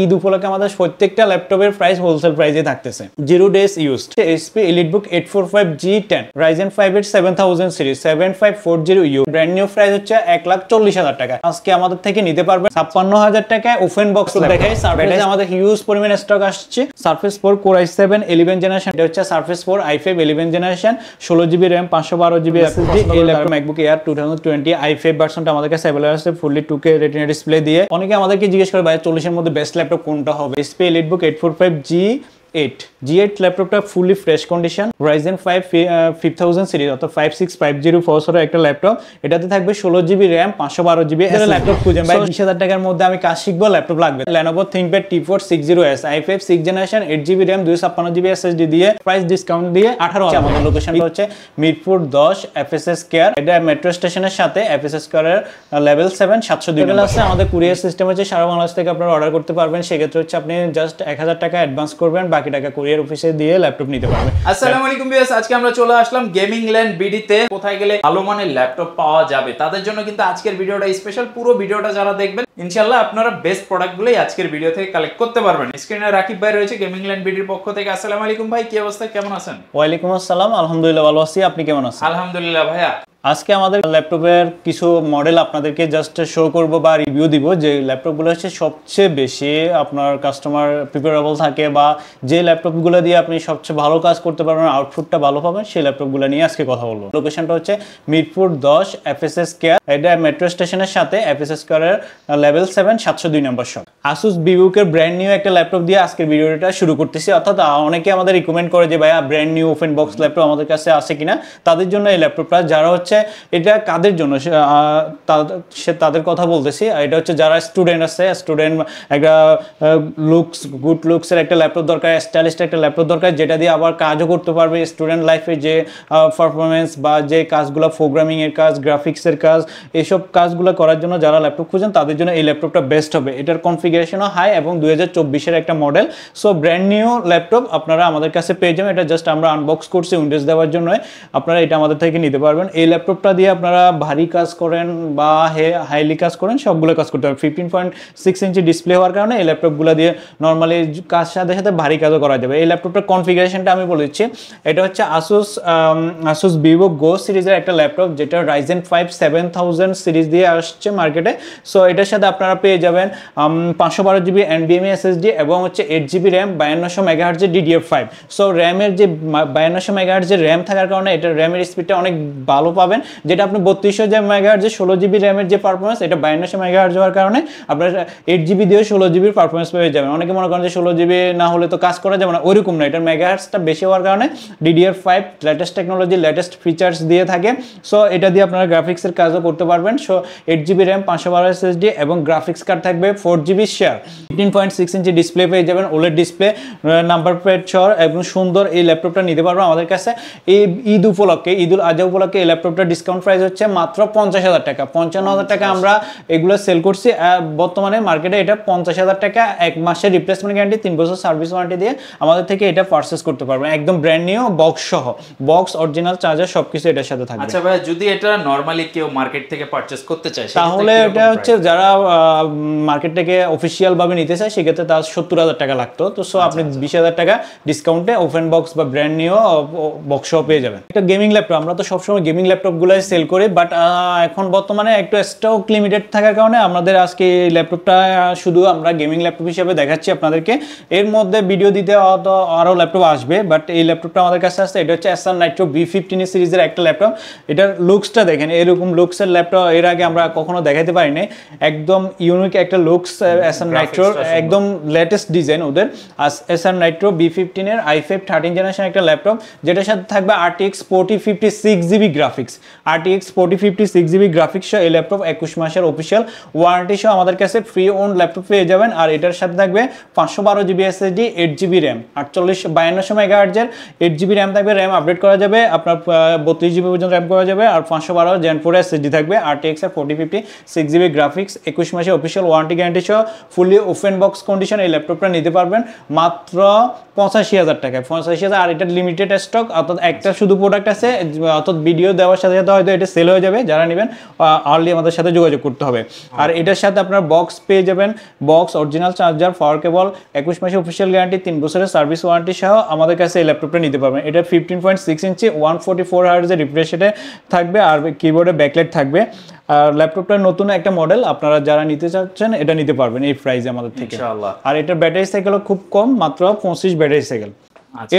ঈদ উপলক্ষে আমাদের প্রত্যেকটা ল্যাপটপের প্রাইস হোলসেল প্রাইসে থাকতেছে। 0 days used HP EliteBook 845G10 Ryzen 5 এর 7000 series 7540U brand new price হচ্ছে 1,40,000 টাকা। আজকে আমাদের থেকে নিতে পারবেন 56,000 টাকায় ওপেন বক্স দেখাই। সারফেস আমাদের হিউজ পরিমাণে স্টক আসছে। Surface 4 Core i7 11 জেনারেশন, এটা হচ্ছে Surface 4 i5 11 generation, 16GB RAM 512GB SSD। এই ল্যাপটপ MacBook Air 2020 i5 ভার্সনটা আমাদের কাছে अवेलेबल আছে ফুললি 2K রেটিনা ডিসপ্লে দিয়ে। অনেকে আমাদেরকে জিজ্ঞেস করে ভাই 40 এর মধ্যে বেস্ট ল্যাপটপ কোনটা হবে? HP EliteBook 845G8 ল্যাপটপটা fully fresh condition, Ryzen 5 5000 series অর্থাৎ 5650 প্রসেসরের একটা ল্যাপটপ। এটাতে থাকবে 16GB RAM 512GB SSD। Laptop খুঁজেন ভাই 20,000 টাকার মধ্যে আমি কাজ শিখবো, ল্যাপটপ লাগবে। Lenovo ThinkPad T4 60S i5 6 generation 8GB RAM 256GB SSD দিয়ে প্রাইস ডিসকাউন্ট দিয়ে 18। আমাদের লোকেশনটা হচ্ছে মিরপুর 10 FSS কেয়ার, এটা মেট্রো স্টেশনের সাথে FSS কেয়ারের লেভেল 7 702 আছে। আমাদের কুরিয়ার সিস্টেম হচ্ছে সারা বাংলাদেশ থেকে আপনারা অর্ডার করতে পারবেন। সেক্ষেত্রে হচ্ছে আপনি জাস্ট 1000 টাকা অ্যাডভান্স করবেন, বাকি টাকা কুরিয়ার অফিসে দিয়ে ল্যাপটপ নিতে পারবেন। আসসালামু আলাইকুম ভিউয়ার্স, আজকে আমরা চলে আসলাম গেমিং ল্যান্ড বিডিতে। কোথায় গেলে ভালো মানের ল্যাপটপ পাওয়া যাবে তাদের জন্য কিন্তু আজকের ভিডিওটা স্পেশাল। পুরো ভিডিওটা যারা দেখবেন ইনশাআল্লাহ আপনারা বেস্ট প্রোডাক্টগুলোই আজকের ভিডিও থেকে কালেক্ট করতে পারবেন। স্ক্রিনে রাকিব ভাই রয়েছে গেমিং ল্যান্ড বিডির পক্ষ থেকে। আসসালামু আলাইকুম ভাই, কি অবস্থা, কেমন আছেন? ওয়ালাইকুম আসসালাম, আলহামদুলিল্লাহ ভালো আছি। আপনি কেমন আছেন? আলহামদুলিল্লাহ ভাইয়া। আজকে আমাদের ল্যাপটপের কিছু মডেল আপনাদেরকে জাস্ট শো করব বা রিভিউ দিব, যে ল্যাপটপগুলো হচ্ছে সবচেয়ে বেশি আপনার কাস্টমার প্রিফারেবল থাকে বা যে ল্যাপটপগুলো দিয়ে আপনি সবচেয়ে ভালো কাজ করতে পারবেন, আউটপুটটা ভালো পাবেন, সেই ল্যাপটপগুলো নিয়ে আজকে কথা বলবো। লোকেশনটা হচ্ছে মিরপুর 10 FSS কেয়ার, এটা মেট্রো স্টেশনের সাথে FSS কেয়ারের লেভেল 7 702 নম্বর শপ। Asus VivoBook এর ব্র্যান্ড নিউ একটা ল্যাপটপ দিয়ে আজকের ভিডিওটা শুরু করতেছি। অর্থাৎ অনেকে আমাদের রিকমেন্ড করে যে ভাইয়া brand new open box laptop আমাদের কাছে আছে কিনা, তাদের জন্য এই ল্যাপটপটা। যারা হচ্ছে এটা কাদের জন্য তাদের কথা বলতেছি। এটা হচ্ছে যারা স্টুডেন্ট আছে, স্টুডেন্ট একটা গুড লুকসের একটা ল্যাপটপ দরকার, স্টাইলিশ একটা ল্যাপটপ দরকার, যেটা দিয়ে আবার কাজও করতে পারবে। স্টুডেন্ট লাইফে যে পারফরমেন্স বা যে কাজগুলো, প্রোগ্রামিং এর কাজ, গ্রাফিক্সের কাজ, এইসব কাজগুলো করার জন্য যারা ল্যাপটপ খুঁজেন তাদের জন্য এই ল্যাপটপটা বেস্ট হবে। এটার কনফিগারেশনও হাই এবং 2024 একটা model. So brand new laptop আপনারা আমাদের কাছে পেয়ে যাবেন। এটা জাস্ট আমরা আনবক্স করছি উইন্ডোজ দেওয়ার জন্য, আপনারা এটা আমাদের থেকে নিতে পারবেন। এই ল্যাপটপটা দিয়ে আপনারা ভারী কাজ করেন বা হাইলি কাজ করেন, সবগুলো কাজ করতে পারবেন। 15.6 ইঞ্চি ডিসপ্লে হওয়ার কারণে এই ল্যাপটপগুলো দিয়ে নর্মালি কাজ সাথে সাথে ভারী কাজও করা যাবে। এই ল্যাপটপটার কনফিগারেশনটা আমি বলে দিচ্ছি। এটা হচ্ছে Asus VivoBook Go সিরিজের একটা ল্যাপটপ, যেটা Ryzen 5 7000 সিরিজ দিয়ে আসছে মার্কেটে। সো এটার সাথে আপনারা পেয়ে যাবেন 512GB NVMe SSD এবং হচ্ছে 8GB RAM 5200 MHz DDR5। So র্যামের যে 5200 MHz র্যাম থাকার কারণে এটার র্যামের স্পিডটা অনেক ভালো পাবেন, যেটা আপনি 3200 MHz 16GB র্যামের যে পারফরমেন্স, এটা 5200 MHz হওয়ার কারণে আপনার 8GB দিয়ে 16GB পারফরমেন্স পেয়ে যাবেন। অনেকে মনে করেন যে 16GB না হলে তো কাজ করা যাবে না, ওইরকম না। এটার মেগাহার্টসটা বেশি হওয়ার কারণে DDR5 latest technology, latest features দিয়ে থাকে। সো এটা দিয়ে আপনারা গ্রাফিক্সের কাজও করতে পারবেন। সো 8GB RAM 512 SSD এবং গ্রাফিক্স কার্ড থাকবে 4GB শেয়ার। 15.6 ইঞ্চি ডিসপ্লে পেয়ে যাবেন, OLED ডিসপ্লে, নাম্বার প্লেট সহ এবং সুন্দর এই ল্যাপটপটা নিতে পারবেন আমাদের কাছে। এই ঈদ উপলক্ষে, ঈদুল আজহা উপলক্ষে এই ল্যাপটপটা ডিসকাউন্ট প্রাইস হচ্ছে মাত্র 50,000 টাকা। 55,000 টাকা আমরা এগুলো সেল করছি। বর্তমানে মার্কেটে এটা 50,000 টাকা, 1 মাসের রিপ্লেসমেন্ট গ্যারান্টি, 3 বছর সার্ভিস ওয়ারেন্টি দিয়ে আমাদের থেকে এটা পারচেজ করতে পারবেন। একদম ব্র্যান্ড নিউ বক্স সহ, বক্স, অরিজিনাল চার্জার সবকিছু এটার সাথে থাকবে। আচ্ছা ভাই, যদি এটা নরমালি কেউ মার্কেট থেকে পারচেজ করতে চায় তাহলে এটা হচ্ছে যারা মার্কেট থেকে অফিশিয়াল ভাবে নিতে চায় সেক্ষেত্রে তার 70,000 টাকা লাগতো। তো সো আপনি 20,000 টাকা ডিসকাউন্টে ওপেন বক্স বা ব্র্যান্ড নিউ বক্স সহ পেয়ে যাবেন। একটা গেমিং ল্যাপটপ, আমরা তো সবসময় গেমিং ল্যাপটপগুলোই সেল করি, বাট এখন বর্তমানে একটু স্টক লিমিটেড থাকার কারণে আমাদের আজকে এই ল্যাপটপটা শুধু আমরা গেমিং ল্যাপটপ হিসেবে দেখাচ্ছি আপনাদেরকে। এর মধ্যে ভিডিও দিতে আরও ল্যাপটপ আসবে, বাট এই ল্যাপটপটা আমাদের কাছে আসছে। এটা হচ্ছে Acer Nitro B15 সিরিজের একটা ল্যাপটপ। এটার লুকসটা দেখেন, এরকম লুকসের ল্যাপটপ এর আগে আমরা কখনো দেখাতে পারিনি। একদম ইউনিক একটা লুকস Acer Nitro, একদম লেটেস্ট ডিজাইন ওদের। Acer Nitro B15 এর i5 13 জেনারেশন একটা ল্যাপটপ, যেটার সাথে থাকবে RTX 4050 6GB graphics. RTX 4050 6GB graphics সহ এই ল্যাপটপ 21 মাসের অফিসিয়াল ওয়ারেন্টি সহ আমাদের কাছে ফ্রি ওন ল্যাপটপ পেয়ে যাবেন। আর এটার সাথে থাকবে 512GB SSD, 8GB RAM, 5200 MHz 8GB RAM থাকবে। র্যাম আপডেট করা যাবে, আপনার 32GB পর্যন্ত র্যাম করা যাবে। আর 512 Gen 4 SSD থাকবে। RTX এর 4050 6GB গ্রাফিক্স, 21 মাসের অফিসিয়াল ওয়ারেন্টি গ্যারান্টি সহ ফুলি ওপেন বক্স কন্ডিশন এই ল্যাপটপটা নিতে পারবেন মাত্র 85,000 টাকায়। 85,000। আর এটা লিমিটেড স্টক, অর্থাৎ একটা শুধু প্রোডাক্ট আছে, অর্থাৎ ভিডিও দেওয়ার সাথে সাথে হয়তো এটা সেল হয়ে যাবে, যারা নেবেন আর্লি আমাদের সাথে যোগাযোগ করতে হবে। আর এটার সাথে আপনার বক্স পেয়ে যাবেন, বক্স, অরিজিনাল চার্জার, পাওয়ার কেবল, 21 মাসের অফিসিয়াল গ্যারান্টি, 3 বছরের সার্ভিস ওয়ারেন্টি সহ আমাদের কাছে এই ল্যাপটপটা নিতে পারবেন। এটা 15.6 ইঞ্চি 144 হার্টজের রিফ্রেশ রেটে থাকবে আর কিবোর্ডে ব্যাকলাইট থাকবে। আর ল্যাপটপটার নতুন একটা মডেল, আপনারা যারা নিতে চাচ্ছেন এটা নিতে পারবেন এই প্রাইসে আমাদের থেকে। আর এটার ব্যাটারি সাইকেলও খুব কম, মাত্র 25 ব্যাটারি সাইকেল।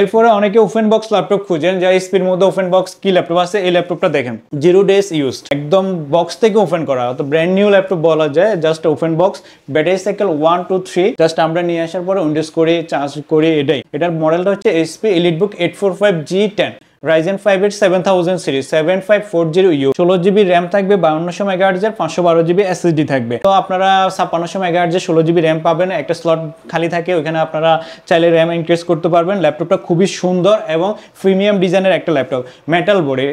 এরপরে অনেকে ওপেন বক্স ল্যাপটপ খুঁজেন, যা এসপির মধ্যে ওপেন বক্স কি ল্যাপটপ আছে, এই ল্যাপটপটা দেখেন 0 days ইউজ, একদম বক্স থেকে ওপেন করা, তো ব্র্যান্ড নিউ ল্যাপটপ বলা যায়। Just open box, battery cycle 1 2 3, just আমরা নিয়ে আসার পরে উইন্ডোজ করে চার্জ করি এটাই। এটার মডেলটা হচ্ছে HP EliteBook 845G10, Ryzen 5 এর 7000 সিরিজ 7540U, 16GB র্যাম থাকবে, 5200 মেগাহার্টজের, 512GB SSD থাকবে। তো আপনারা 5600 মেগাহার্টজের 16GB র্যাম পাবেন, একটা স্লট খালি থাকে, ওখানে আপনারা চাইলে র্যাম ইনক্রিজ করতে পারবেন। ল্যাপটপটা খুবই সুন্দর এবং প্রিমিয়াম ডিজাইনের একটা ল্যাপটপ, মেটাল বোর্ডে।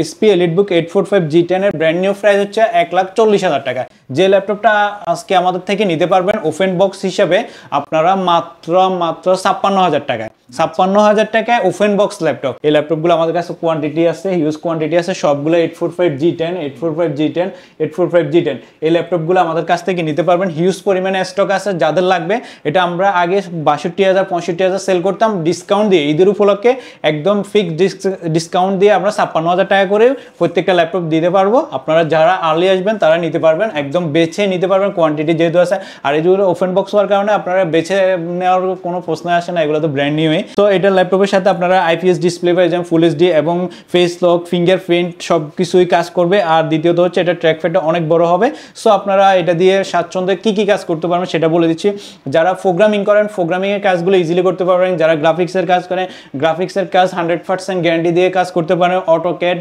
HP EliteBook 845G10 এর ব্র্যান্ড নিউ প্রাইস হচ্ছে 1,40,000 টাকা। যে ল্যাপটপটা আজকে আমাদের থেকে নিতে পারবেন ওপেন বক্স হিসাবে আপনারা মাত্র 56,000 টাকায়, 56,000 টাকায় ওপেন বক্স ল্যাপটপ। এই ল্যাপটপগুলো আমাদের কাছে কোয়ান্টিটি আছে, হিউজ কোয়ান্টিটি আছে, সবগুলো 845G10 845G10 845G10। এই ল্যাপটপগুলো আমাদের কাছ থেকে নিতে পারবেন, হিউজ পরিমাণে স্টক আছে। যাদের লাগবে, এটা আমরা আগে 62,000 65,000 সেল করতাম, ডিসকাউন্ট দিয়ে ঈদের উপলক্ষে একদম ফিক্সড ডিসকাউন্ট দিয়ে আমরা 56,000 টাকা করে প্রত্যেকটা ল্যাপটপ দিতে পারবো। আপনারা যারা আর্লি আসবেন তারা নিতে পারবেন, একদম বেছে নিতে পারবেন, কোয়ান্টিটি যেহেতু আছে। আর এগুলো ওপেন বক্স হওয়ার কারণে আপনারা বেছে নেওয়ার কোনো প্রশ্ন আসে না, এগুলো তো ব্র্যান্ড নিউই। তো এটা ল্যাপটপের সাথে আপনারা IPS ডিসপ্লে পেয়ে যাবেন, ফুল HD এবং ফেস লক, ফিঙ্গারপ্রিন্ট সব কিছুই কাজ করবে। আর দ্বিতীয়ত হচ্ছে এটা ট্র্যাক প্যাডটা অনেক বড় হবে। সো আপনারা এটা দিয়ে স্বাচ্ছন্দ্যে কি কাজ করতে পারবেন সেটা বলে দিচ্ছি। যারা প্রোগ্রামিং করেন, প্রোগ্রামিংয়ের কাজগুলো ইজিলি করতে পারবেন। যারা গ্রাফিক্সের কাজ করেন, গ্রাফিক্সের কাজ 100% গ্যারান্টি দিয়ে কাজ করতে পারেন। অটোক্যাড,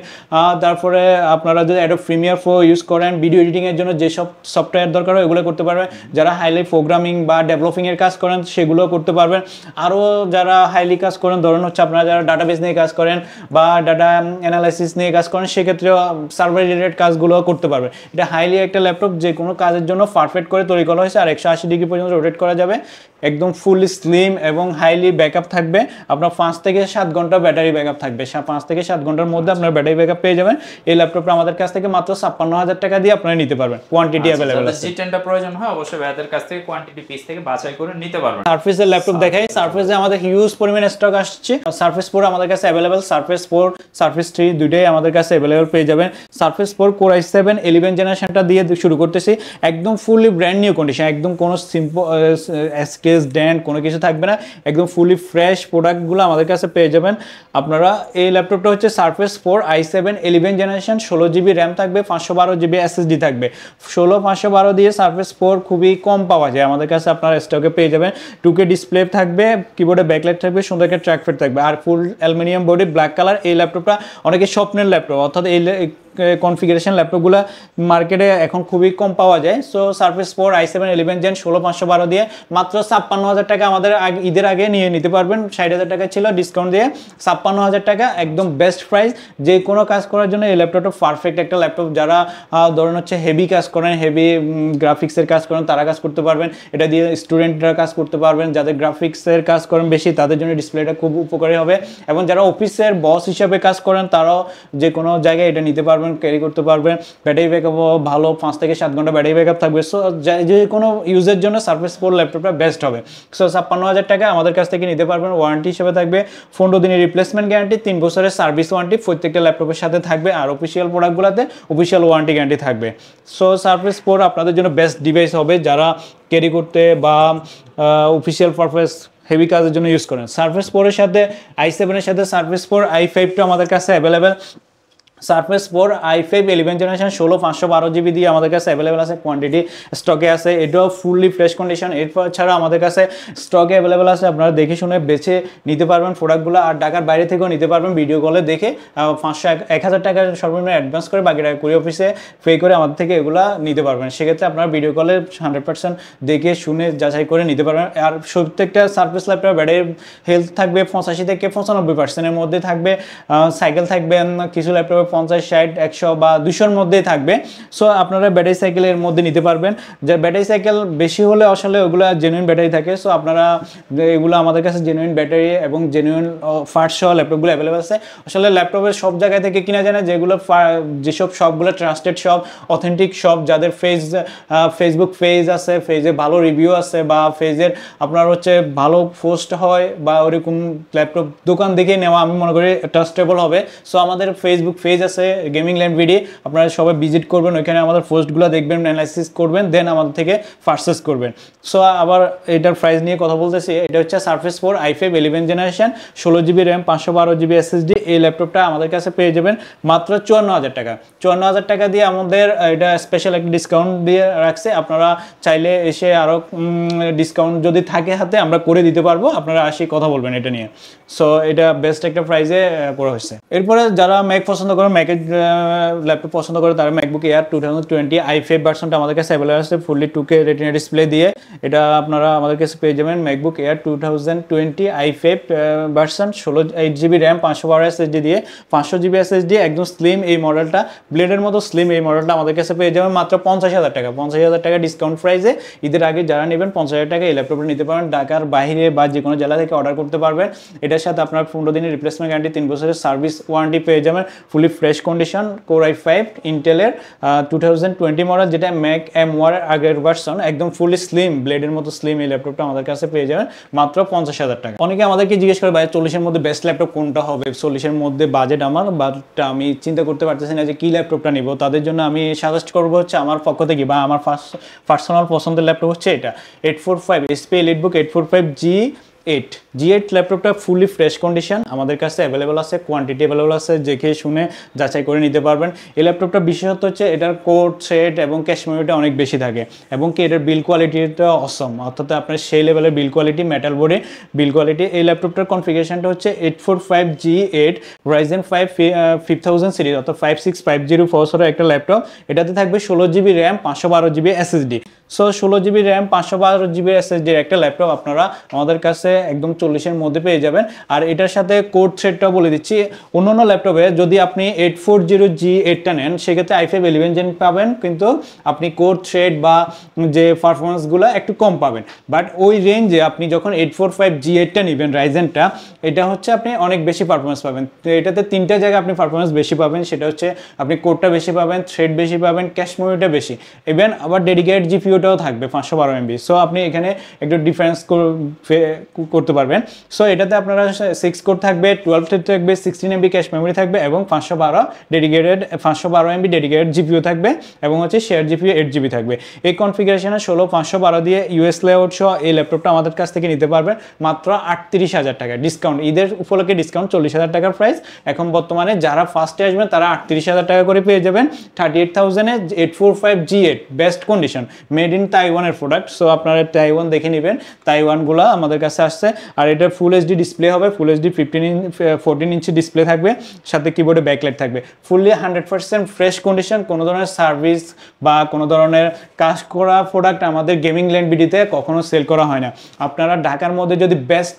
তারপরে আপনারা যদি অ্যাডোব প্রিমিয়ার প্রো ইউজ করেন, ভিডিও এডিটিংয়ের জন্য যেসব সফটওয়্যার দরকার হয় এগুলো করতে পারবেন। যারা হাইলি প্রোগ্রামিং বা ডেভেলপিংয়ের কাজ করেন সেগুলোও করতে পারবেন। আরও যারা হাইলি কাজ করেন, ধরুন হচ্ছে আপনারা যারা ডাটাবেস নিয়ে কাজ করেন বা ডাটা অ্যানালাইসিস নিয়ে কাজ করেন, সেক্ষেত্রেও সার্ভার রিলেটেড কাজগুলো করতে পারবেন। এটা হাইলি একটা ল্যাপটপ, যে কোনো কাজের জন্য পারফেক্ট করে তৈরি করা হয়েছে। আর 180 ডিগ্রি পর্যন্ত রোটেট করা যাবে, একদম ফুলি স্লিম এবং হাইলি ব্যাকআপ থাকবে। আপনার 5 থেকে 7 ঘন্টা ব্যাটারি ব্যাকআপ থাকবে, 5 থেকে 7 ঘন্টার মধ্যে আপনার ব্যাটারি ব্যাকআপ পেয়ে যাবেন। এই ল্যাপটপটা আমাদের কাছ থেকে মাত্র 56,000 টাকা দিয়ে আপনারা নিতে পারবেন, কোয়ান্টিটি অ্যাভেলেবল আছে। G10টা প্রয়োজন হয় অবশ্যই ভাইদের কাছ থেকে কোয়ান্টিটি পিস থেকে বাছাই করে নিতে পারবেন। সারফেসের ল্যাপটপ দেখাই, সারফেসে আমাদের হিউজ পরিমাণে স্টক আসছে। সারফেস 4 আমাদের কাছে অ্যাভেলেবল, সারফেস 4 সারফেস 3 দুইটাই আমাদের কাছে অ্যাভেলেবল পেয়ে যাবেন। সারফেস 4 Core i7 11 জেনারেশনটা দিয়ে শুরু করতেছি, একদম ফুলি ব্র্যান্ড নিউ কন্ডিশন, একদম কোনো সিম্পল স্কেচ ড্যান্ট কোনো কিছু থাকবে না, একদম ফুলি ফ্রেশ প্রোডাক্টগুলো আমাদের কাছে পেয়ে যাবেন আপনারা। এই ল্যাপটপটা হচ্ছে surface 4 i7 11 generation, 16GB RAM থাকবে, 512GB SSD থাকবে। 16 512 দিয়ে সারফেস 4 খুবই কম পাওয়া যায় আমাদের কাছে, আপনারা স্টকে পেয়ে যাবেন। 2K ডিসপ্লে থাকবে, কিবোর্ডে ব্যাকলাইট থাকবে, সুন্দর একটা ট্র্যাকপ্যাড থাকবে, আর full aluminium body, black colour. এই ল্যাপটপটা অনেকে স্বপ্নের ল্যাপটপ, অর্থাৎ এই কনফিগারেশন ল্যাপটপগুলো মার্কেটে এখন খুবই কম পাওয়া যায়। সো সারফেস 4 i7 11 জেন 16 512 দিয়ে মাত্র 56,000 টাকা আমাদের ঈদের আগে নিয়ে নিতে পারবেন। 60,000 টাকা ছিল, ডিসকাউন্ট দিয়ে 56,000 টাকা, একদম বেস্ট প্রাইস। যে কোনো কাজ করার জন্য এই ল্যাপটপটা পারফেক্ট একটা ল্যাপটপ। যারা ধরুন হচ্ছে হেভি কাজ করেন, হেভি গ্রাফিক্সের কাজ করেন, তারা কাজ করতে পারবেন। এটা দিয়ে স্টুডেন্টরা কাজ করতে পারবেন। যাদের গ্রাফিক্সের কাজ করেন বেশি, তাদের জন্য ডিসপ্লেটা খুব উপকারী হবে। এবং যারা অফিসের বস হিসাবে কাজ করেন, তারাও যে কোনো জায়গায় এটা নিতে পারবেন, ক্যারি করতে পারবেন। ব্যাটারি ব্যাকআপও ভালো, 5 থেকে 7 ঘন্টা ব্যাটারি ব্যাকআপ থাকবে। সো যে কোনো ইউজের জন্য সারফেস 4 ল্যাপটপটা বেস্ট হবে। সো 56,000 টাকা আমাদের কাছ থেকে নিতে পারবেন। ওয়ারেন্টি হিসেবে থাকবে 15 দিনের রিপ্লেসমেন্ট গ্যারান্টি, 3 বছরের সার্ভিস ওয়ারেন্টি প্রত্যেকটা ল্যাপটপের সাথে থাকবে। আর অফিসিয়াল প্রোডাক্টগুলোতে অফিসিয়াল ওয়ারেন্টি গ্যারান্টি থাকবে। সো সারফেস 4 আপনাদের জন্য বেস্ট ডিভাইস হবে যারা ক্যারি করতে বা অফিসিয়াল পারপাস হেভি কাজের জন্য ইউজ করেন। সারফেস 4 এর সাথে i7 এর সাথে সারফেস 4 i5টা আমাদের কাছে available. Surface 4 i5 11 generation 16 512GB দিয়ে আমাদের কাছে অ্যাভেলেবেল আছে, কোয়ান্টিটি স্টকে আছে। এটাও ফুললি ফ্রেশ কন্ডিশন। এরপর ছাড়া আমাদের কাছে স্টকে অ্যাভেলেবেল আছে, আপনারা দেখে শুনে বেছে নিতে পারবেন প্রোডাক্টগুলো। আর ঢাকার বাইরে থেকেও নিতে পারবেন, ভিডিও কলে দেখে 500-1000 টাকা সর্বনিম্ন অ্যাডভান্স করে বাকি টাকা কুরিয়ার অফিসে পে করে আমাদের থেকে এগুলো নিতে পারবেন। সেক্ষেত্রে আপনারা ভিডিও কলে 100% দেখে শুনে যাচাই করে নিতে পারবেন। আর প্রত্যেকটা সারফেস ল্যাপটপ ব্যাটারি হেলথ থাকবে 85 থেকে 95% মধ্যে থাকবে। সাইকেল থাকবে, কিছু ল্যাপটপে 50, 60, 100 বা 200-র মধ্যেই থাকবে। সো আপনারা ব্যাটারি সাইকেলের মধ্যে নিতে পারবেন। যে ব্যাটারি সাইকেল বেশি হলে আসলে ওগুলো জেনুইন ব্যাটারি থাকে। সো আপনারা এগুলো আমাদের কাছে জেনুইন ব্যাটারি এবং জেনুইন পার্টস সহ ল্যাপটপগুলো অ্যাভেলেবল আছে। আসলে ল্যাপটপের সব জায়গায় থেকে কিনা যায় না, যেগুলো যেসব শপগুলো ট্রাস্টেড শপ, অথেন্টিক শপ, যাদের ফেসবুক পেজ আছে, পেজে ভালো রিভিউ আছে বা পেজের আপনার হচ্ছে ভালো পোস্ট হয় বা ওরকম ল্যাপটপ দোকান দেখে নেওয়া আমি মনে করি ট্রাস্টেবল হবে। সো আমাদের ফেসবুক পেজ আছে গেমিং ল্যান্ড ভিডি, আপনারা সবাই ভিজিট করবেন, ওইখানে আমাদের পোস্টগুলো দেখবেন, অ্যানালাইসিস করবেন, দেন আমাদের থেকে পারচেজ করবেন। সো আবার এটার প্রাইস নিয়ে কথা বলতেছি। এটা হচ্ছে surface 4 i5 11 generation, 16GB RAM, 512GB SSD। এই ল্যাপটপটা আমাদের কাছে পেয়ে যাবেন মাত্র 54,000 টাকা। 54,000 টাকা দিয়ে আমাদের এটা স্পেশাল একটা ডিসকাউন্ট দিয়ে রাখছে। আপনারা চাইলে এসে আরও ডিসকাউন্ট যদি থাকে হাতে আমরা করে দিতে পারবো, আপনারা আসি কথা বলবেন এটা নিয়ে। সো এটা বেস্ট একটা প্রাইসে করা হয়েছে। এরপরে যারা ম্যাক পছন্দ করে, ম্যাকের ল্যাপটপ পছন্দ করে, তারা ম্যাকবুক এয়ার 2020 i5 ভার্সনটা আমাদের কাছে অ্যাভেলেবল আছে, ফুললি 2K রেটিনা ডিসপ্লে দিয়ে। এটা আপনারা আমাদের কাছে পেয়ে যাবেন MacBook air 2020 i5 version, 8GB RAM, 512 SSD দিয়ে, 500GB SSD, একদম স্লিম এই মডেলটা, ব্লেডের মতো স্লিম এই মডেলটা আমাদের কাছে পেয়ে যাবেন মাত্র 50,000 টাকা। 50,000 টাকা ডিসকাউন্ট প্রাইসে ঈদের আগে যারা নেবেন 50,000 টাকা এই ল্যাপটপটা নিতে পারবেন। ঢাকার বাইরে বা যে কোনো জেলা থেকে অর্ডার করতে পারবেন। এটার সাথে আপনার 15 দিনের রিপ্লেসমেন্ট গ্যারান্টি, 3 বছরের সার্ভিস ওয়ারেন্টি পেয়ে যাবেন, ফুলি ফ্রেশ কন্ডিশন, Core i5 ইন্টেলের 2020 মডেল, যেটা ম্যাক M1 এর আগের ভার্সন, একদম ফুলি স্লিম ব্লেডের মতো স্লিম এই ল্যাপটপটা আমাদের কাছে পেয়ে যাবেন মাত্র 50,000 টাকা। অনেকে আমাদেরকে জিজ্ঞেস করে ভাই 40-এর মধ্যে বেস্ট ল্যাপটপ কোনটা হবে, 40-এর মধ্যে বাজেট আমার, বাট আমি চিন্তা করতে পারতেছি না যে কি ল্যাপটপটা নিব। তাদের জন্য আমি সাজেস্ট করবো হচ্ছে আমার পক্ষ থেকে বা আমার পার্সোনাল পছন্দের ল্যাপটপ হচ্ছে এটা 845 HP EliteBook 845G8 ল্যাপটপটা ফুলি ফ্রেশ কন্ডিশন আমাদের কাছে অ্যাভেলেবল আছে, কোয়ান্টিটি অ্যাভেলেবল আছে, দেখে শুনে যাচাই করে নিতে পারবেন। এই ল্যাপটপটা বিশেষত হচ্ছে এটার কোড সেট এবং ক্যাশ মেমোরিটা অনেক বেশি থাকে এবং কি এটার বিল কোয়ালিটিটা অসম, অর্থাৎ আপনার সেই লেভেলের বিল কোয়ালিটি, মেটাল বোর্ডে বিল কোয়ালিটি। এই ল্যাপটপটার কনফিগারেশনটা হচ্ছে 845G8 Ryzen 5 5000 সিরিজ, অর্থাৎ 5650 প্রসেসরের একটা ল্যাপটপ। এটাতে থাকবে 16GB RAM, 512GB SSD। So 16GB RAM, 512GB SSD একটা ল্যাপটপ আপনারা আমাদের কাছে একদম 40-এর মধ্যে পেয়ে যাবেন। আর এটার সাথে কোড সেটটা বলে দিচ্ছি, অন্যান্য ল্যাপটপে যদি আপনি 840G8টা নেন সেক্ষেত্রে i5 11 জেন পাবেন, কিন্তু আপনি কোড সেট বা যে পারফরমেন্সগুলো একটু কম পাবেন। বাট ওই রেঞ্জে আপনি যখন 845G8টা নেবেন রাইজেনটা, এটা হচ্ছে আপনি অনেক বেশি পারফরমেন্স পাবেন। তো এটাতে 3টা জায়গায় আপনি পারফরমেন্স বেশি পাবেন, সেটা হচ্ছে আপনি কোডটা বেশি পাবেন, থ্রেড বেশি পাবেন, ক্যাশ মেমোরিটা বেশি, ইভেন আবার ডেডিকেটেড জিপিইউটাও থাকবে 512 MB। সো আপনি এখানে একটু ডিফারেন্স করতে পারবেন। সো এটাতে আপনারা 6 কোড থাকবে, 12 থ্রেড থাকবে, 16 MB ক্যাশ মেমোরি থাকবে এবং 512 MB ডেডিকেটেড জিপিইউ থাকবে এবং হচ্ছে শেয়ার জিপিইউ 8GB থাকবে। এই কনফিগারেশনে 16/512 দিয়ে ইউএস লেআউট সহ এই ল্যাপটপটা আমাদের কাছ থেকে নিতে পারবেন মাত্র 38,000 টাকা ডিসকাউন্ট। ঈদের উপলক্ষে ডিসকাউন্ট 40,000 টাকার প্রাইস। এখন বর্তমানে যারা ফার্স্টে আসবেন তারা 38,000 টাকা করে পেয়ে যাবেন 38,000-এ 845G8 best condition, made in তাইওয়ানের প্রোডাক্ট। সো আপনারা তাইওয়ান দেখে নেবেন, তাইওয়ানগুলো আমাদের কাছে আসছে। আর এটা ফুল এইচডি ডিসপ্লে হবে, ফুল এইচডি 14 ইঞ্চি ডিসপ্লে থাকবে, সাথে কিবোর্ডে ব্যাকলাইট থাকবে, ফুললি 100% ফ্রেশ কন্ডিশন। কোনো ধরনের সার্ভিস বা কোনো ধরনের কাজ করা প্রোডাক্ট আমাদের গেমিং ল্যান্ড বিডিতে কখনো সেল করা হয় না। আপনারা ঢাকার মধ্যে যদি বেস্ট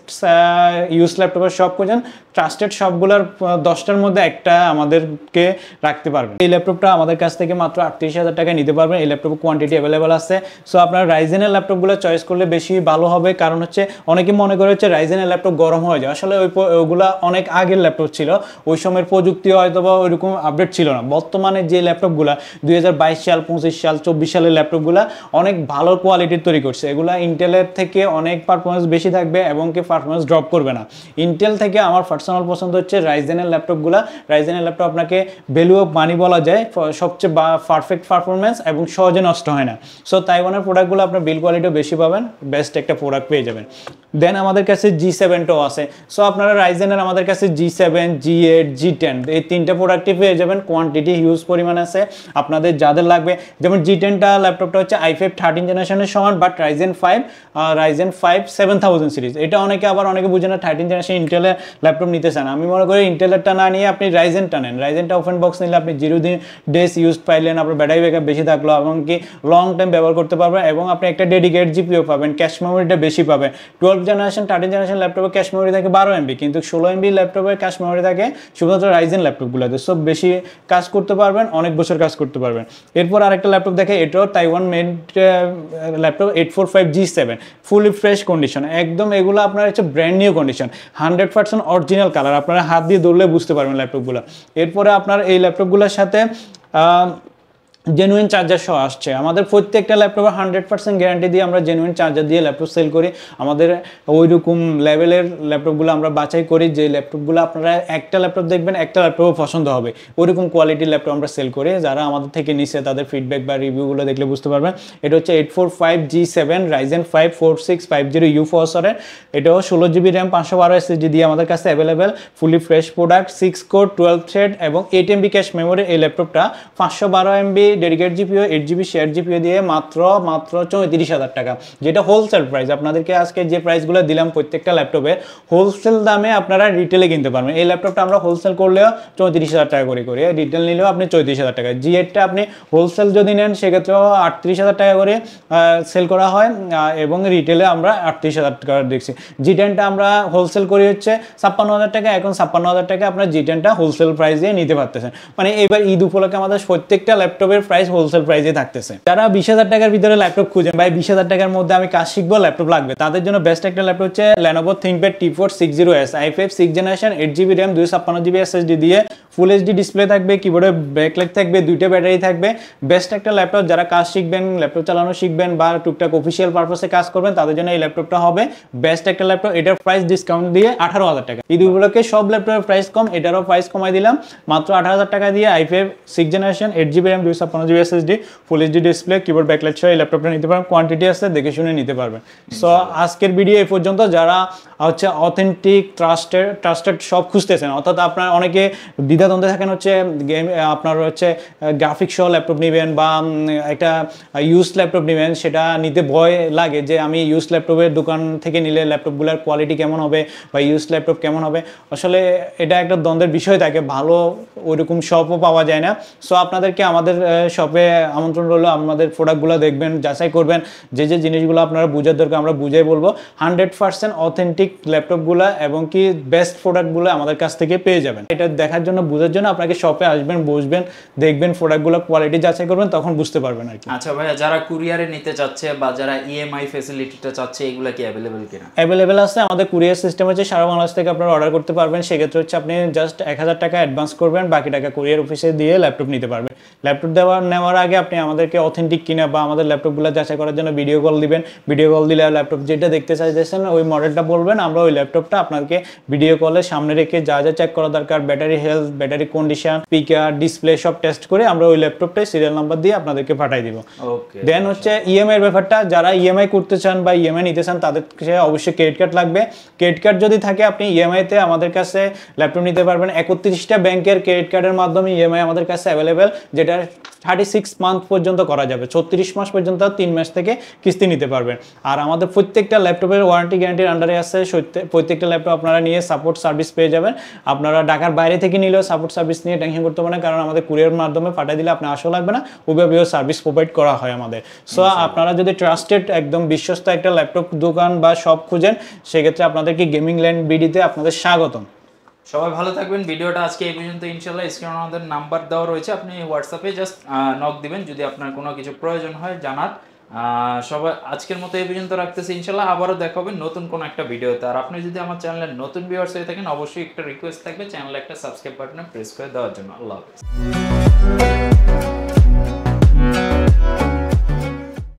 ইউজ ল্যাপটপের শপ খুঁজেন, ট্রাস্টেড শপগুলোর 10টার মধ্যে একটা আমাদেরকে রাখতে পারবেন। এই ল্যাপটপটা আমাদের কাছ থেকে মাত্র 38,000 টাকায় নিতে পারবেন। এই ল্যাপটপ কোয়ান্টিটি অ্যাভেলেবল আছে। সো আপনারা রাইজেনের ল্যাপটপগুলো চয়েস করলে বেশি ভালো হবে, কারণ হচ্ছে অনেকে মনে করে হচ্ছে রাইজেনের ল্যাপটপ গরম হয়ে যায়। আসলে ওইগুলা অনেক আগের ল্যাপটপ ছিল, ওই সময়ের প্রযুক্তি হয়তো বা ওইরকম আপডেট ছিল না। বর্তমানে যে ল্যাপটপগুলা 2022 সাল, 25 সাল, 24 সালের ল্যাপটপগুলা অনেক ভালো কোয়ালিটির তৈরি করছে। এগুলা ইন্টেলের থেকে অনেক পারফরমেন্স বেশি থাকবে এবং কি পারফরমেন্স ড্রপ করবে না। ইন্টেল থেকে আমার পার্সোনাল পছন্দ হচ্ছে রাইজেনের ল্যাপটপগুলা। রাইজেনের ল্যাপটপ আপনাকে ভ্যালু অফ মানি বলা যায়, সবচেয়ে পারফেক্ট পারফরমেন্স এবং সহজে নষ্ট হয় না। সো তাইওয়ানের প্রোডাক্টগুলো আপনার বিল কোয়ালিটিও বেশি পাবেন, বেস্ট একটা প্রোডাক্ট পেয়ে যাবেন। দেন আমাদের কাছে G7টাও আছে। সো আপনারা রাইজেনের আমাদের কাছে G7, G8, G10 এই 3টা প্রোডাক্টই পেয়ে যাবেন, কোয়ান্টিটি হিউজ পরিমাণ আছে। আপনাদের যাদের লাগবে, যেমন G10টা ল্যাপটপটা হচ্ছে i5 13 জেনারেশনের সমান, বাট Ryzen 5 7000 সিরিজ। এটা অনেকে বুঝে না, 13 জেনারেশন ইন্টেলের ল্যাপটপ নিতে চান। আমি মনে করি ইন্টেলেরটা না নিয়ে আপনি রাইজেনটা নেন। রাইজেনটা ওপেন বক্স নিলে আপনি 0 ডেজ ইউজ পাইলেন, আপনার ব্যাটারি ব্যাকআপ বেশি থাকলো এবং কি লং টাইম ব্যবহার করতে পারবেন এবং আপনি একটা ডেডিকেটেড জিপিইউ পাবেন, ক্যাশ মেমোরিটা বেশি পাবেন, 12 জেনারেশন 13 জেনারেশন ল্যাপটপে ক্যাশ মেমোরি থাকে 12 এমবি, কিন্তু 16 এমবি ল্যাপটপে ক্যাশ মেমোরি থাকে শুধুমাত্র রাইজেন ল্যাপটপগুলোতে। সব বেশি কাজ করতে পারবেন, অনেক বছর কাজ করতে পারবেন। এরপর আরেকটা ল্যাপটপ দেখে, এটাও Taiwan made laptop 845G7, fully fresh condition একদম। এগুলো আপনার হচ্ছে brand new condition, 100% original colour, আপনারা হাত দিয়ে ধরলে বুঝতে পারবেন ল্যাপটপগুলো। এরপরে আপনার এই ল্যাপটপগুলোর সাথে জেনুইন চার্জার সহ আসছে। আমাদের প্রত্যেকটা ল্যাপটপের 100% গ্যারান্টি দিয়ে আমরা জেনুইন চার্জার দিয়ে ল্যাপটপ সেল করি। আমাদের ওই রকম লেভেলের ল্যাপটপগুলো আমরা বাছাই করি, যে ল্যাপটপগুলো আপনারা একটা ল্যাপটপ দেখবেন একটা ল্যাপটপও পছন্দ হবে, ওইরকম কোয়ালিটির ল্যাপটপ আমরা সেল করি। যারা আমাদের থেকে নিচ্ছে তাদের ফিডব্যাক বা রিভিউগুলো দেখলে বুঝতে পারবেন। এটা হচ্ছে 845G7 Ryzen 5 4650U প্রসেসরের, এটাও 16GB RAM 512 SSD দিয়ে আমাদের কাছে available, fully fresh product, 6 core 12 thread এবং 8 MB ক্যাশ মেমোরি। এই ল্যাপটপটা 512 MB dedicate GPU, 8GB share GPU দিয়ে মাত্র 34,000 টাকা, যেটা হোলসেল প্রাইস। আপনাদেরকে আজকে যে প্রাইসগুলো দিলাম প্রত্যেকটা ল্যাপটপে হোলসেল দামে আপনারা রিটেলে কিনতে পারবেন। এই ল্যাপটপটা আমরা হোলসেল করলেও 34,000 টাকা করে করি, রিটেল নিলেও আপনি 34,000 টাকা। G8টা আপনি হোলসেল যদি নেন সেক্ষেত্রেও 38,000 টাকা করে সেল করা হয়, এবং রিটেলে আমরা 38,000 টাকা দেখছি। G10টা আমরা হোলসেল করি হচ্ছে 56,000 টাকা, এখন 56,000 টাকা আপনার G10টা হোলসেল প্রাইস দিয়ে নিতে পারতেছেন। মানে এবার ঈদ উপলক্ষে আমাদের প্রত্যেকটা ল্যাপটপের প্রাইস হোলসেল প্রাইসে থাকতেছে। যারা 20,000 টাকার ভিতরে ল্যাপটপ খুঁজেন, ভাই 20,000 টাকার মধ্যে আমি কাজ শিখবো, ল্যাপটপ লাগবে, তাদের জন্য বেস্ট একটা ল্যাপটপ হচ্ছে Lenovo ThinkPad T4 60S i5 6 generation 8GB RAM 256GB SSD দিয়ে ফুল HD ডিসপ্লে থাকবে, কিবোর্ডে ব্যাকলাইট থাকবে, দুইটা ব্যাটারি থাকবে। বেস্ট একটা ল্যাপটপ, যারা কাজ শিখবেন, ল্যাপটপ চালানো শিখবেন বা টুকটাক অফিসিয়াল পারপাসে কাজ করবেন, তাদের জন্য এই ল্যাপটপটা হবে বেস্ট একটা ল্যাপটপ। এটার প্রাইস ডিসকাউন্ট দিয়ে 18,000 টাকা। ঈদ উপলক্ষে সব ল্যাপটপের প্রাইস কম, এটারও প্রাইস কমাই দিলাম মাত্র 18,000 টাকা দিয়ে। i5 6 generation 8GB RAM 256GB SSD ফুল HD ডিসপ্লে, কিবোর্ড ব্যাকলাইট সহ এই ল্যাপটপটা নিতে পারবেন। কোয়ান্টিটি আছে, দেখে শুনে নিতে পারবেন। সো আজকের ভিডিও এই পর্যন্ত। যারা হচ্ছে অথেন্টিক ট্রাস্টেড সব খুঁজতেছেন, অর্থাৎ আপনার অনেকে দ্বিধাদ্বন্দ্বে থাকেন হচ্ছে গেম, আপনার হচ্ছে গ্রাফিক্স সহ ল্যাপটপ নেবেন বা একটা ইউজ ল্যাপটপ নেবেন, সেটা নিতে ভয় লাগে যে আমি ইউজ ল্যাপটপের দোকান থেকে নিলে ল্যাপটপগুলোর কোয়ালিটি কেমন হবে বা ইউজ ল্যাপটপ কেমন হবে। আসলে এটা একটা দ্বন্দ্বের বিষয় থাকে, ভালো ওইরকম শপও পাওয়া যায় না। সো আপনাদেরকে আমাদের শপে আমন্ত্রণ রইল, আমাদের প্রোডাক্টগুলো দেখবেন, যাচাই করবেন, যে যে জিনিসগুলো আপনারা বুঝার দরকার আমরা বুঝাই বলবো। 100% অথেন্টিক ল্যাপটপগুলো এবং কি বেস্ট প্রোডাক্টগুলো আমাদের কাছ থেকে পেয়ে যাবেন। এটা দেখার জন্য, বোঝার জন্য আপনাকে শপে আসবেন, বসবেন, দেখবেন প্রোডাক্টগুলো কোয়ালিটি যাচাই করবেন, তখন বুঝতে পারবেন আর কি। আচ্ছা ভাইয়া, যারা কুরিয়ারে নিতে চাচ্ছে বা যারা ইএমআই ফ্যাসিলিটিটা চাচ্ছে, এগুলো কি অ্যাভেলেবেল কিনা? অ্যাভেলেবেল আছে, আমাদের কুরিয়ার সিস্টেম হচ্ছে সারা বাংলাদেশ থেকে আপনারা অর্ডার করতে পারবেন। সেক্ষেত্রে হচ্ছে আপনি জাস্ট 1,000 টাকা অ্যাডভান্স করবেন, বাকি টাকা কুরিয়ার অফিসে দিয়ে ল্যাপটপ নিতে পারবেন। ল্যাপটপ নেওয়ার আগে আপনি আমাদেরকে অথেন্টিক কিনা বা আমাদের ল্যাপটপগুলো যাচাই করার জন্য ভিডিও কল দিবেন। ভিডিও কল দিলে ল্যাপটপ যেটা দেখতে চাইতেছেন ওই মডেলটা বলবেন, আমরা ওই ল্যাপটপটা আপনাকে ভিডিও কলে সামনে রেখে যা যা চেক করা দরকার, battery health, battery condition, speaker, display সব টেস্ট করে আমরা ওই ল্যাপটপটাই সিরিয়াল নাম্বার দিয়ে আপনাদেরকে পাঠাই দিব। ওকে। দেন হচ্ছে ইএমআই এর ব্যাপারটা, যারা ইএমআই করতে চান বা ইএমআই নিতে চান তাদের অবশ্যই ক্রেডিট কার্ড লাগবে। ক্রেডিট কার্ড যদি থাকে আপনি ইএমআইতে আমাদের কাছে ল্যাপটপ নিতে পারবেন। 31টা ব্যাংকের ক্রেডিট কার্ডের মাধ্যমে ইএমআই আমাদের কাছে অ্যাভেলেবেল, যেটা 36 মান্থ পর্যন্ত করা যাবে, 36 মাস পর্যন্ত 3 মাস থেকে কিস্তি নিতে পারবেন। আর আমাদের প্রত্যেকটা ল্যাপটপের ওয়ারেন্টি গ্যারান্টির আন্ডারে আছে। প্রত্যেকটা ল্যাপটপ আপনারা নিয়ে সাপোর্ট সার্ভিস পেয়ে যাবেন। আপনারা ঢাকার বাইরে থেকে নিলেও সাপোর্ট সার্ভিস নিয়ে টেনশন করতে পারেন, কারণ আমাদের কুরিয়ার মাধ্যমে পাঠিয়ে দিলে আপনি আসা লাগবে না, ওইভাবেও সার্ভিস প্রোভাইড করা হয় আমাদের। সো আপনারা যদি ট্রাস্টেড একদম বিশ্বস্ত একটা ল্যাপটপ দোকান বা শপ খুঁজেন, সেক্ষেত্রে আপনাদেরকে গেমিং ল্যান্ড বিডিতে আপনাদের স্বাগতম। সবাই ভালো থাকবেন। ভিডিওটা আজকে এই পর্যন্ত। ইনশাআল্লাহ স্ক্রিনে আমাদের নাম্বার দেওয়া রয়েছে, আপনি হোয়াটসঅ্যাপে জাস্ট নক দিবেন যদি আপনার কোনো কিছু প্রয়োজন হয় জানার। সবাই আজকের মতো এই পর্যন্ত রাখতেছি। ইনশাআল্লাহ আবারও দেখা হবে নতুন কোনো একটা ভিডিওতে। আর আপনি যদি আমার চ্যানেলের নতুন ভিউয়ার্স হয়ে থাকেন, অবশ্যই একটা রিকোয়েস্ট থাকবে চ্যানেলে একটা সাবস্ক্রাইব বাটনে প্রেস করে দেওয়ার জন্য। আল্লাহ হাফেজ।